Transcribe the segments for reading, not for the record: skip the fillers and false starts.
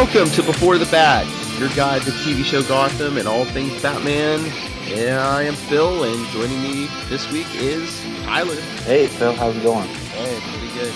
Welcome to Before the Bat, your guide to TV show Gotham and all things Batman. Yeah, I am Phil, and joining me this week is Tyler. Hey Phil, how's it going? Hey, pretty good.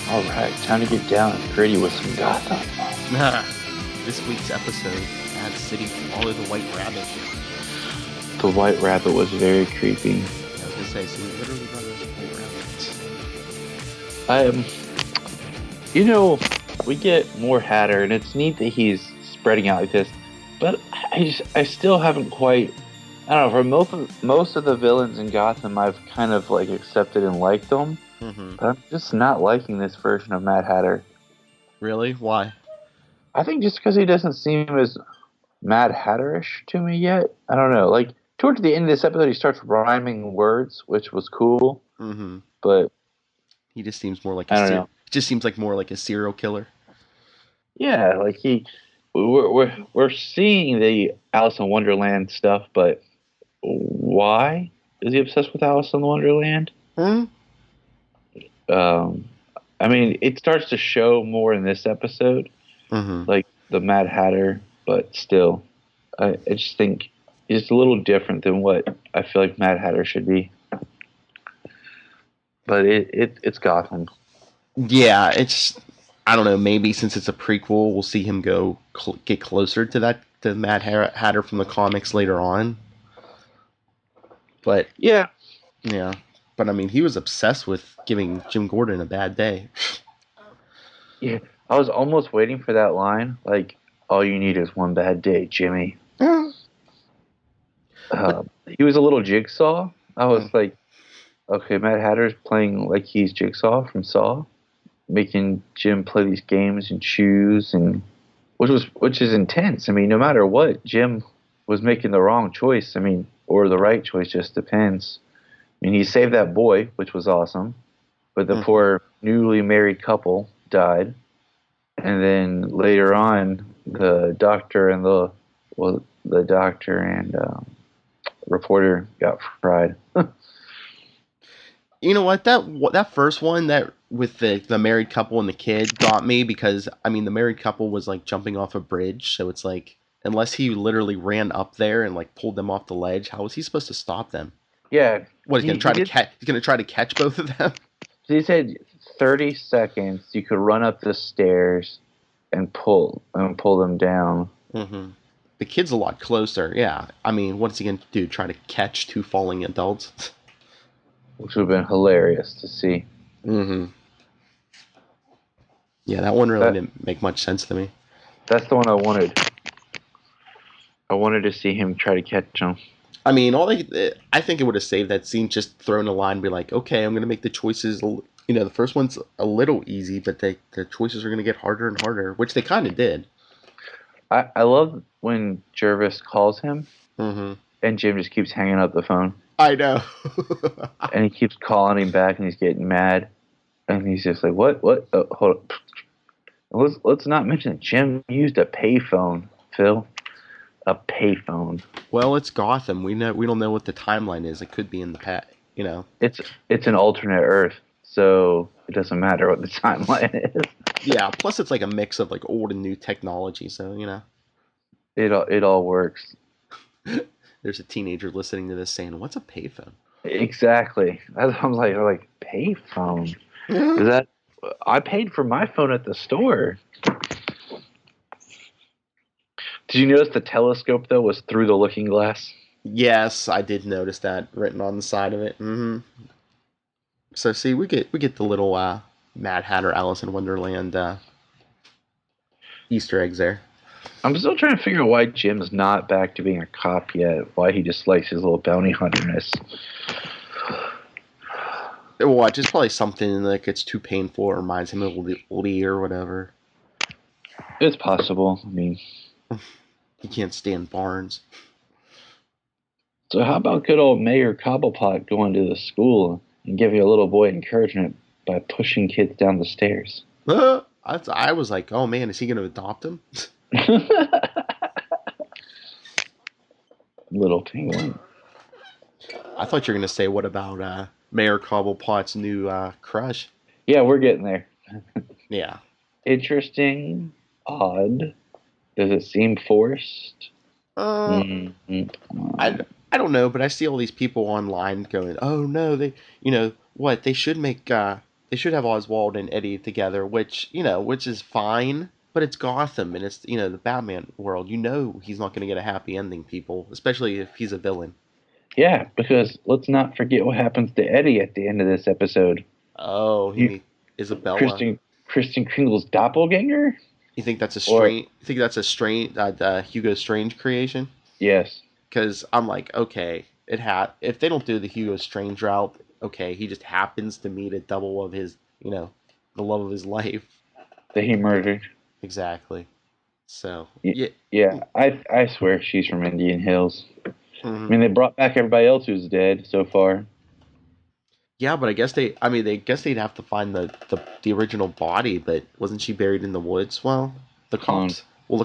Alright, time to get down and gritty with some Gotham. This week's episode, Bad City, Follow the White Rabbit. The White Rabbit was very creepy. I was going to say, so we literally run into White Rabbits. We get more Hatter, and it's neat that he's spreading out like this, but I still haven't quite, I don't know, for most of the villains in Gotham, I've kind of like accepted and liked them, but I'm just not liking this version of Mad Hatter. Really? Why? I think just because he doesn't seem as Mad Hatterish to me yet. I don't know, like, towards the end of this episode, he starts rhyming words, which was cool, but he just seems more like I don't know. It just seems like more like a serial killer. Yeah, like we're seeing the Alice in Wonderland stuff, but why is he obsessed with Alice in Wonderland? I mean, it starts to show more in this episode, like the Mad Hatter, but still, I just think it's a little different than what I feel like Mad Hatter should be. But it's Gotham. Yeah, I don't know, maybe since it's a prequel, we'll see him get closer to Mad Hatter from the comics later on. But yeah. But I mean, he was obsessed with giving Jim Gordon a bad day. Yeah, I was almost waiting for that line, like, all you need is one bad day, Jimmy. He was a little Jigsaw. I was like, okay, Mad Hatter's playing like he's Jigsaw from Saw, making Jim play these games and choose, and which is intense. I mean, no matter what, Jim was making the wrong choice. I mean, or the right choice, just depends. I mean, he saved that boy, which was awesome, but the poor newly married couple died, and then later on, the doctor and reporter got fried. You know what? That first one, that with the married couple and the kid, got me because, I mean, the married couple was like jumping off a bridge, so it's like, unless he literally ran up there and like pulled them off the ledge, how was he supposed to stop them? Yeah. What, he's gonna try to catch both of them? He said 30 seconds you could run up the stairs and pull them down. The kid's a lot closer. Yeah. I mean, what's he gonna do? Try to catch two falling adults? Which would have been hilarious to see. Yeah, that one really didn't make much sense to me. That's the one I wanted. I wanted to see him try to catch him. I mean, I think it would have saved that scene, just throwing a line and be like, okay, I'm going to make the choices, the first one's a little easy, but the choices are going to get harder and harder, which they kind of did. I love when Jervis calls him, and Jim just keeps hanging up the phone. I know. And he keeps calling him back, and he's getting mad. And he's just like, what? Hold on. Let's not mention that Jim used a payphone, Phil. A payphone. Well, it's Gotham. We don't know what the timeline is. It could be in the past, It's an alternate Earth, so it doesn't matter what the timeline is. Yeah, plus it's like a mix of like old and new technology, so, It all works. There's a teenager listening to this saying, "What's a payphone?" Exactly. I'm like payphone. Is that? I paid for my phone at the store. Did you notice the telescope though was through the looking glass? Yes, I did notice that written on the side of it. So see, we get the little Mad Hatter, Alice in Wonderland Easter eggs there. I'm still trying to figure out why Jim's not back to being a cop yet. Why he just likes his little bounty hunterness. Watch, it's probably something like it's too painful or reminds him of Lee or whatever. It's possible. I mean, he can't stand Barnes. So how about good old Mayor Cobblepot going to the school and giving a little boy encouragement by pushing kids down the stairs? I was like, oh man, is he going to adopt him? Little penguin. I thought you were going to say, what about Mayor Cobblepot's new crush? Yeah, we're getting there. Yeah. Interesting, odd, Does it seem forced? Uh, Mm-hmm. I don't know, but I see all these people online going, "Oh no, what they should make they should have Oswald and Eddie together," which is fine, but it's Gotham and it's the Batman world. He's not going to get a happy ending, people, especially if he's a villain. Yeah, because let's not forget what happens to Eddie at the end of this episode. Oh, he You, meet Isabella. Kristen Kringle's doppelganger? Or You think that's a strange Hugo Strange creation? yes, Because I'm like, okay, if they don't do the Hugo Strange route, okay, he just happens to meet a double of his, the love of his life. that he murdered. Exactly. So Y- yeah, Yeah, I swear she's from Indian Hills. I hmm mean, they brought back everybody else who's dead so far. yeah, but they guess they'd have to find the original body, but wasn't she buried in the woods? Clone, The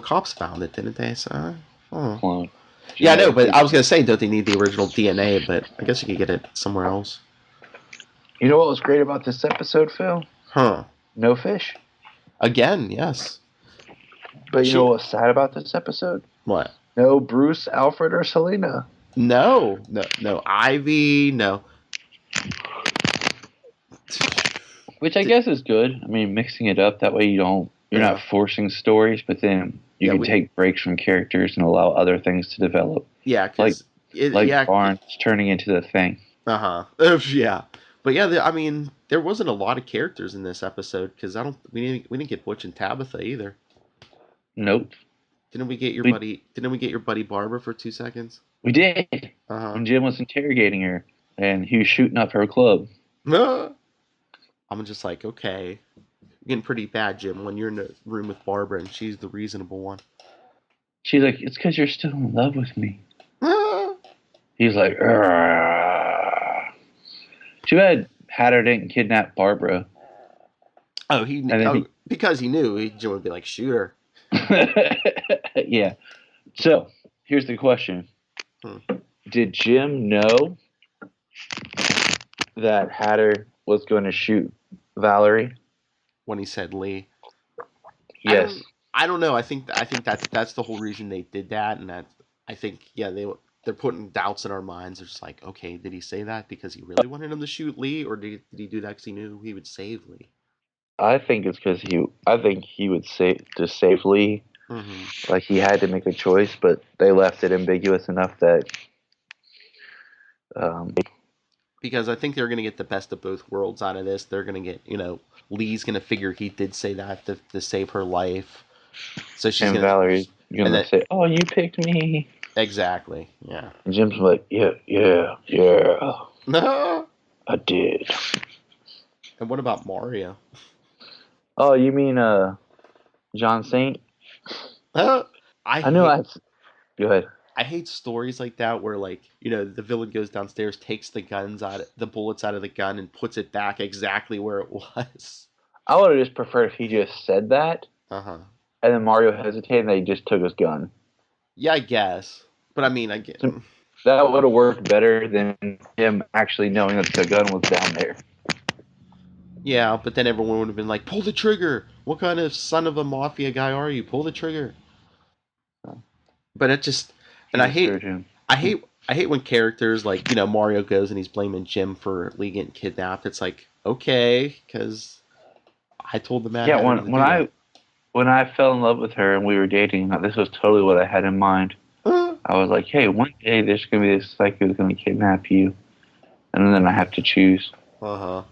cops found it, didn't they? So, oh. clone, Yeah, I know, but genetically. I was gonna say, don't they need the original DNA? But I guess you could get it somewhere else. You know what was great about this episode, Phil? Huh? No fish. Again, yes. But you know She what's sad about this episode? what? No Bruce, Alfred, or Selena. No, no, no. Ivy, no. Which I guess is good. I mean, mixing it up that way you're Yeah, not forcing stories, but then you yeah, can take breaks from characters and allow other things to develop. yeah, Like because yeah, Barnes turning into the Thing. yeah. But yeah, I mean, there wasn't a lot of characters in this episode because we didn't get Butch and Tabitha either. Nope. We Didn't we get your buddy Barbara for 2 seconds? we did Uh when Jim was interrogating her and he was shooting up her club. huh. I'm just like, okay, you're getting pretty bad, Jim, when you're in the room with Barbara and she's the reasonable one. She's like, "It's because you're still in love with me." Ah. He's like, "Argh." Too bad Hatter didn't kidnap Barbara. Oh, And then because he knew Jim would be like, shoot her. yeah. So here's the question: Hmm. did Jim know that Hatter was going to shoot Valerie? When he said Lee. Yes. I don't know. I think that's the whole reason they did that, and that I think they're putting doubts in our minds. They're just like, okay, did he say that because he really wanted him to shoot Lee, or did he do that because he knew he would save Lee? I think it's because I think he would say to save Lee, Mm-hmm. like he had to make a choice, but they left it ambiguous enough that um, Because I think they're going to get the best of both worlds out of this. They're going to get, Lee's going to figure he did say that to save her life. So she's and going to, Valerie's and gonna then, say, "Oh, you picked me." exactly, yeah. And Jim's like, "Yeah, yeah, yeah, And I did." what about Mario? Oh, you mean John Saint? I I knew hate, Go ahead. I hate stories like that where the villain goes downstairs, takes the bullets out of the gun and puts it back exactly where it was. I would have just preferred if he just said that, Uh-huh. and then Mario hesitated, and they just took his gun. Yeah, I guess. But I mean, I get. So that would have worked better than him actually knowing that the gun was down there. Yeah, but then everyone would have been like, "Pull the trigger! What kind of son of a mafia guy are you? Pull the trigger!" But it just, He and misheard him. I hate when characters like Mario goes and he's blaming Jim for Lee getting kidnapped. It's like, okay, because I told the Mad Yeah, Hatter to do that. when I fell in love with her and we were dating, this was totally what I had in mind. Uh I was like, "Hey, one day there's gonna be this psycho who's gonna kidnap you, and then I have to choose." huh.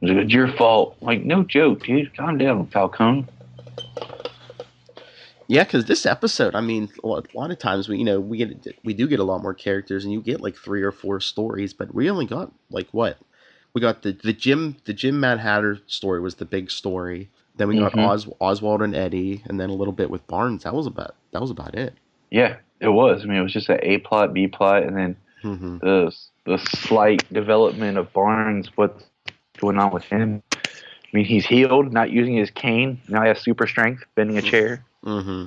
It's your fault. I'm like, no joke, dude. Calm down, Falcone. Yeah, because this episode, I mean, a lot of times we do get a lot more characters, and you get like 3 or 4 stories, but we only got like what? We got the Jim Mad Hatter story was the big story. Then we got Mm-hmm. Oswald and Eddie, and then a little bit with Barnes. That was about it. Yeah, it was. I mean, it was just an A plot, B plot, and then Mm-hmm. the slight development of Barnes. What's going on with him? I mean, he's healed, not using his cane. Now he has super strength, bending a chair. Mm-hmm.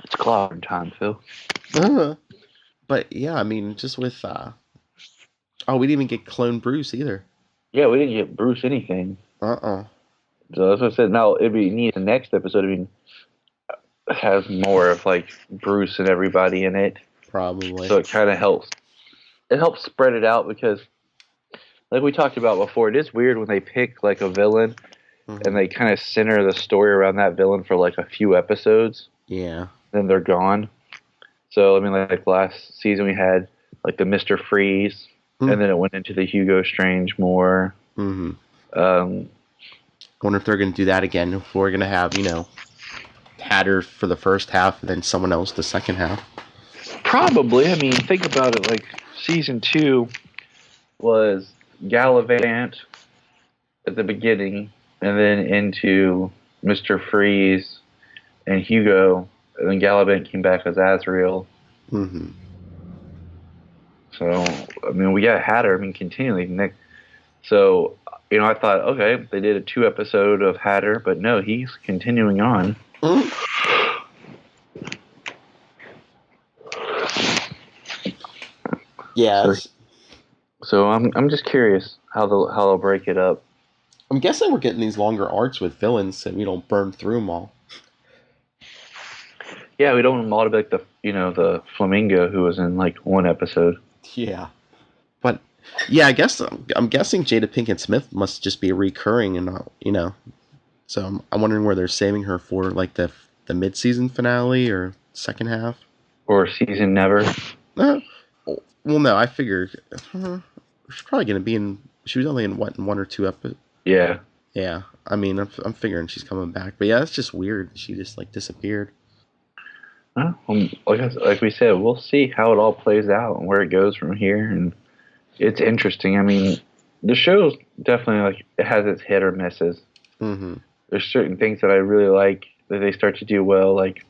It's clobbering time, Phil. But yeah, I mean, just with we didn't even get Clone Bruce either. Yeah, we didn't get Bruce anything. Uh-uh. So that's what I said. Now it'd be neat. The next episode, I mean, has more of like Bruce and everybody in it, Probably. so it kind of helps. It helps spread it out because, like we talked about before, it is weird when they pick like a villain and Hmm. they kind of center the story around that villain for like a few episodes, Yeah. then they're gone. So I mean, like last season we had like the Mister Freeze, and then it went into the Hugo Strange more. Mm-hmm. Um, Wonder if they're going to do that again. If we're going to have, Hatter for the first half and then someone else the second half. Probably. I mean, think about it. Like season 2 was Gallivant at the beginning, and then into Mister Freeze and Hugo, and then Gallivant came back as Azrael. Mm-hmm. So I mean, we got Hatter. I mean, continually. Nick. So I thought, okay, they did a 2 episode of Hatter, but no, he's continuing on. Yeah. So I'm just curious how they'll break it up. I'm guessing we're getting these longer arcs with villains so we don't burn through them all. Yeah, we don't want them all to be like the flamingo who was in like 1 episode. Yeah. But, yeah, I guess I'm guessing Jada Pinkett Smith must just be recurring and not. So I'm wondering where they're saving her for, like the mid-season finale or second half. Or season never. Well, no, I figured she's probably going to be in. She was only in what, in 1 or 2 episodes. Yeah. Yeah, I mean, I'm figuring she's coming back, but yeah, it's just weird. She just like disappeared. Like we said, we'll see how it all plays out and where it goes from here, and it's interesting. I mean, the show's definitely like it has its hit or misses. Mm-hmm. There's certain things that I really like that they start to do well. Like,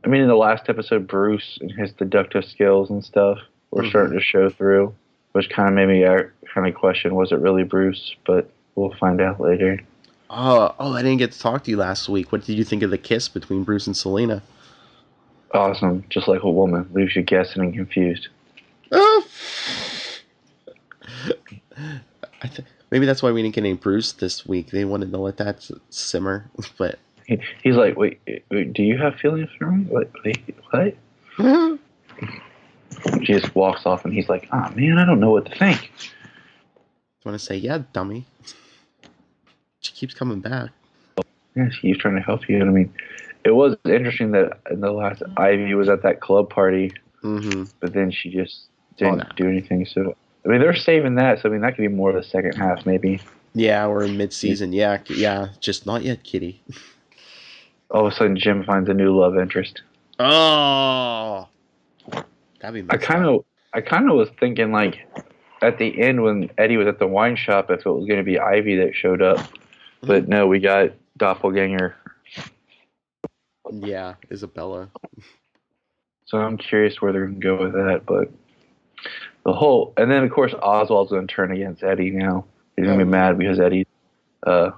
I mean, in the last episode, Bruce and his deductive skills and stuff were starting to show through, which kind of made me kind of question, was it really Bruce? But we'll find out later. Oh, I didn't get to talk to you last week. What did you think of the kiss between Bruce and Selena? Awesome. Just like a woman. Leaves you guessing and confused. Maybe that's why we didn't get any Bruce this week. They wanted to let that simmer. But he's like, wait, do you have feelings for me? What? She just walks off and he's like, oh man, I don't know what to think. I want to say, yeah, dummy. She keeps coming back. Yeah, she's trying to help you. And I mean, it was interesting that in the last Ivy was at that club party, but then she just didn't do anything. So I mean, they're saving that. So I mean, that could be more of the second half, maybe. Yeah, we're in mid-season. Yeah, just not yet, Kitty. All of a sudden, Jim finds a new love interest. Oh, that'd be. I kind of was thinking like at the end when Eddie was at the wine shop, if it was going to be Ivy that showed up, but no, we got doppelganger. Yeah, Isabella. So I'm curious where they're going to go with that, but and then of course Oswald's going to turn against Eddie now. He's going to be mad because Eddie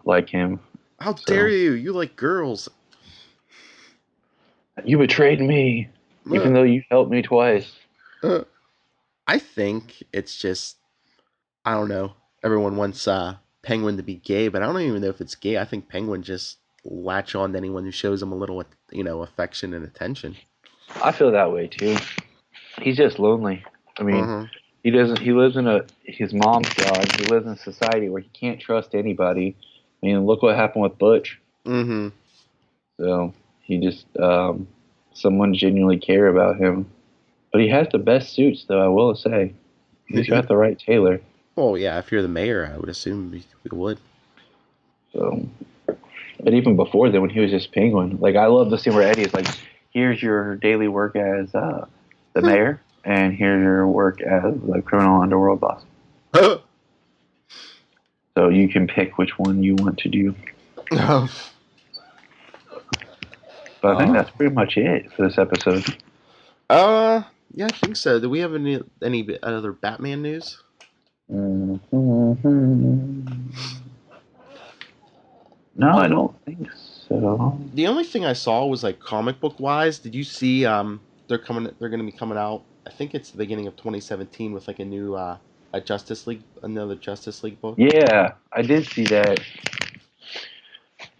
like him. How dare you? You like girls. You betrayed me, even though you helped me twice. I think it's just, I don't know. Everyone wants Penguin to be gay, but I don't even know if it's gay. I think Penguin just latch on to anyone who shows him a little, affection and attention. I feel that way too. He's just lonely. I mean, he doesn't. He lives in his mom's job. He lives in a society where he can't trust anybody. I mean, look what happened with Butch. Mm-hmm. So he just someone genuinely care about him. But he has the best suits, though. I will say, he's got the right tailor. Oh yeah, if you're the mayor, I would assume we would. So, but even before then, when he was just Penguin, like I love the scene where Eddie is like, "Here's your daily work as the mayor, and here's your work as the criminal underworld boss." So you can pick which one you want to do. But I think that's pretty much it for this episode. Yeah, I think so. Do we have any other Batman news? No, I don't think so. The only thing I saw was like comic book wise. Did you see? They're going to be coming out. I think it's the beginning of 2017 with like a new another Justice League book. Yeah, I did see that.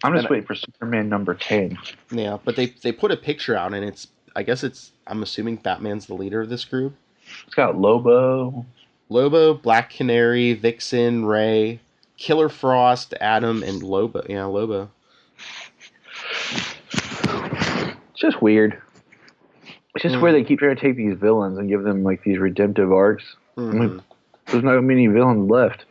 I'm And just waiting for Superman number 10. yeah, but they put a picture out, and I guess I'm assuming Batman's the leader of this group. It's got Lobo. Lobo, Black Canary, Vixen, Ray, Killer Frost, Adam, and Lobo. Yeah, Lobo. It's just weird. It's just where they keep trying to take these villains and give them like these redemptive arcs. Mm-hmm. I mean, there's not many villains left.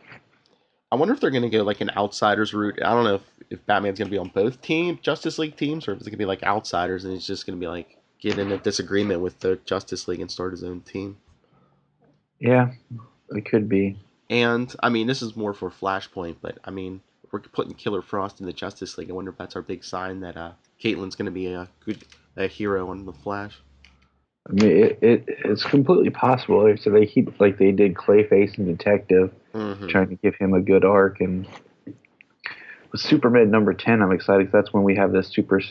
I wonder if they're going to go like an outsiders route. I don't know if Batman's going to be on both Justice League teams, or if it's going to be like outsiders and he's just going to be like get in a disagreement with the Justice League and start his own team. Yeah, it could be. And I mean, this is more for Flashpoint, but I mean, if we're putting Killer Frost in the Justice League, I wonder if that's our big sign that Caitlin's going to be a hero on the Flash. I mean, it's completely possible. So they keep like they did Clayface and Detective, trying to give him a good arc. And with Superman number 10, I'm excited because that's when we have the Super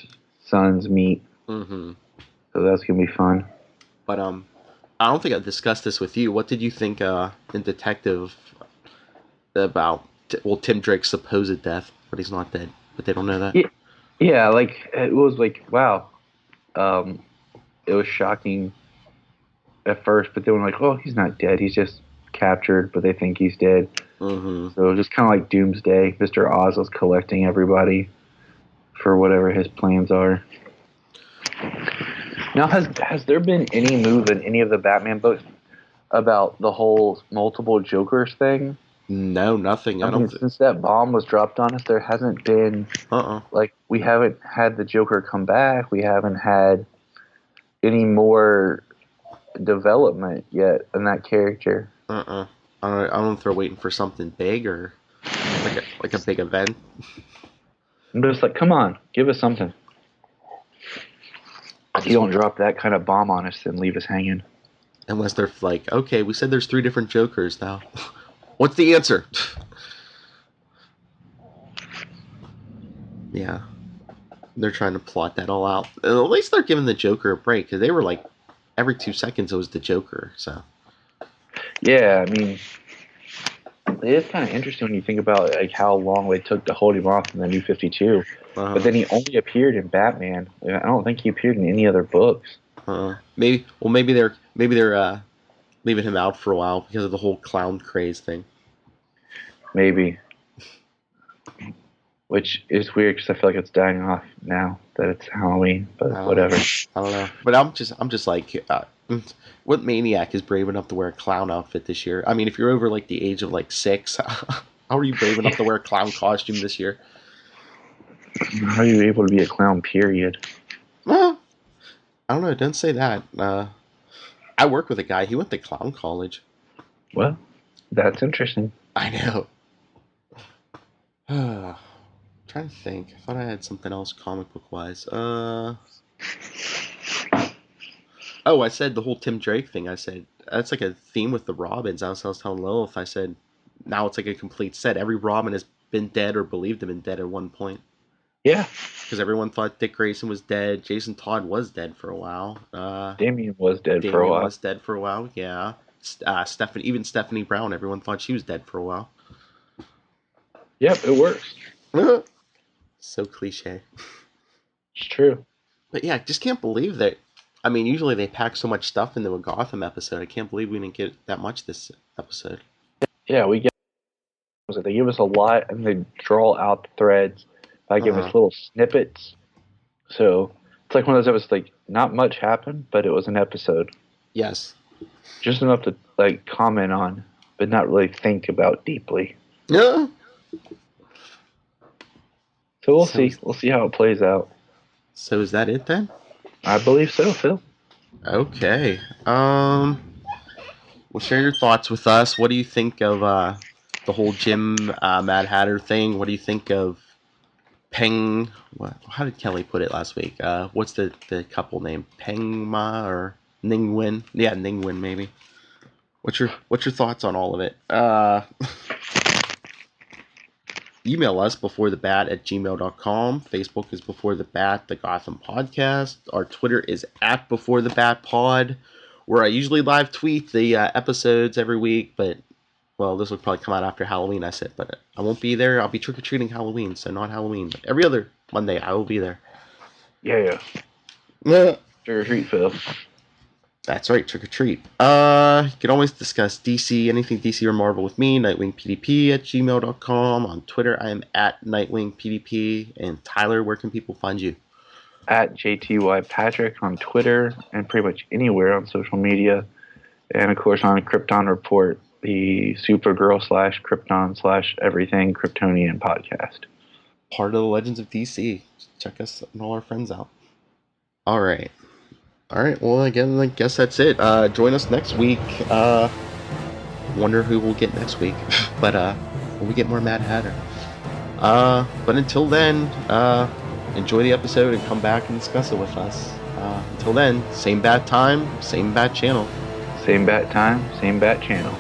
Sons meet. Mm-hmm. So that's gonna be fun. But I don't think I discussed this with you. What did you think in Detective about Tim Drake's supposed death? But he's not dead. But they don't know that. Yeah, like it was like wow. It was shocking at first, but they were like, "Oh, he's not dead. He's just captured," but they think he's dead. Mm-hmm. So it was just kind of like Doomsday. Mr. Oz was collecting everybody for whatever his plans are. Now, has there been any move in any of the Batman books about the whole multiple Jokers thing? No, nothing. I mean, since that bomb was dropped on us, there hasn't been like we haven't had the Joker come back. We haven't had any more development yet in that character. I don't know if they're waiting for something big or like a big event. I'm just like, come on, give us something. You don't drop that kind of bomb on us and leave us hanging. Unless they're like, okay, we said there's 3 different Jokers now. What's the answer? Yeah. They're trying to plot that all out. At least they're giving the Joker a break, because they were like, every 2 seconds it was the Joker, so. Yeah, I mean, it is kind of interesting when you think about like how long they took to hold him off in the New 52. But then he only appeared in Batman. I don't think he appeared in any other books. Maybe they're leaving him out for a while because of the whole clown craze thing. Maybe. Which is weird because I feel like it's dying off now that it's Halloween, but whatever. I don't know. But I'm just like, what maniac is brave enough to wear a clown outfit this year? I mean, if you're over like the age of like 6, how are you brave enough to wear a clown costume this year? How are you able to be a clown, period? Well, I don't know. Don't say that. I work with a guy. He went to clown college. Well, that's interesting. I know. Trying to think. I thought I had something else comic book wise. Oh, I said the whole Tim Drake thing. I said that's like a theme with the Robins. I was telling Lilith. I said now it's like a complete set. Every Robin has been dead or believed to have been dead at one point. Yeah. Because everyone thought Dick Grayson was dead. Jason Todd was dead for a while. Damian was dead for a while. Damian was dead for a while, yeah. Stephanie Brown, everyone thought she was dead for a while. Yep, it works. So cliche. It's true. But yeah, I just can't believe that. I mean, usually they pack so much stuff into a Gotham episode. I can't believe we didn't get that much this episode. Yeah, we get. They give us a lot, and they draw out the threads by giving us little snippets. So it's like one of those episodes. Like not much happened, but it was an episode. Yes. Just enough to like comment on, but not really think about deeply. Yeah. So we'll see. We'll see how it plays out. So is that it then? I believe so, Phil. Okay. Well, share your thoughts with us. What do you think of the whole Jim Mad Hatter thing? What do you think of Peng? How did Kelly put it last week? What's the couple name? Peng Ma or Ningwen? Yeah, Ningwen maybe. What's your thoughts on all of it? Email us beforethebat@gmail.com. Facebook is Before the Bat, the Gotham Podcast. Our Twitter is @BeforeTheBatPod, where I usually live tweet the episodes every week, but Well, this will probably come out after Halloween, I said, but I won't be there. I'll be trick-or-treating Halloween, so not Halloween. But every other Monday, I will be there. Yeah. Yeah. Trick or treat, Phil. That's right, trick-or-treat. You can always discuss DC, anything DC or Marvel with me, nightwingpdp@gmail.com. On Twitter, I am at nightwingpdp. And Tyler, where can people find you? At JTY Patrick on Twitter and pretty much anywhere on social media. And of course on Krypton Report, the Supergirl / Krypton / everything Kryptonian podcast. Part of the Legends of DC. Check us and all our friends out. All right. Well, again, I guess that's it. Join us next week. Wonder who we'll get next week. But will we get more Mad Hatter? But until then, enjoy the episode and come back and discuss it with us. Until then, same bat time, same bat channel. Same bat time, same bat channel.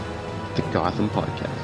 The Gotham Podcast.